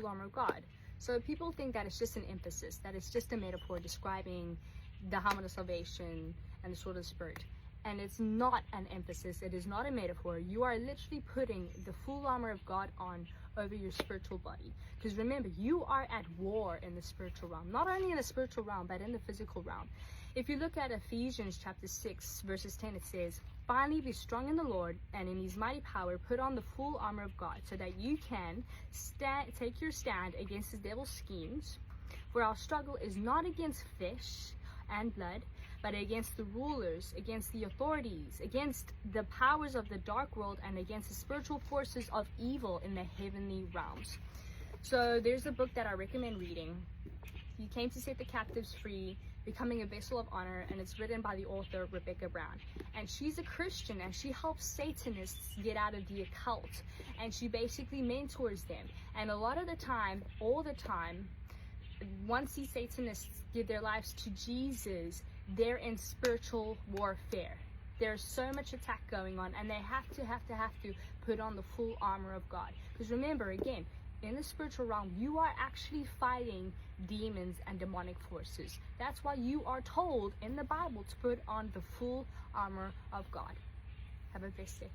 full armor of God. So people think that it's just an emphasis, that it's just a metaphor describing the helmet of salvation and the sword of the Spirit. And it's not an emphasis, it is not a metaphor. You are literally putting the full armor of God on over your spiritual body. Because remember, you are at war in the spiritual realm. Not only in the spiritual realm, but in the physical realm. If you look at Ephesians chapter 6, verses 10, it says, "Finally be strong in the Lord and in his mighty power, put on the full armor of God, so that you can take your stand against the devil's schemes. For our struggle is not against flesh and blood, but against the rulers, against the authorities, against the powers of the dark world, and against the spiritual forces of evil in the heavenly realms." So there's a book that I recommend reading. He Came to Set the Captives Free, Becoming a Vessel of Honor, and it's written by the author Rebecca Brown. And she's a Christian, and she helps Satanists get out of the occult, and she basically mentors them. And a lot of the time, all the time, once these Satanists give their lives to Jesus, they're in spiritual warfare. There's so much attack going on, and they have to put on the full armor of God. Because remember, again, in the spiritual realm, you are actually fighting demons and demonic forces. That's why you are told in the Bible to put on the full armor of God. Have a blessed day.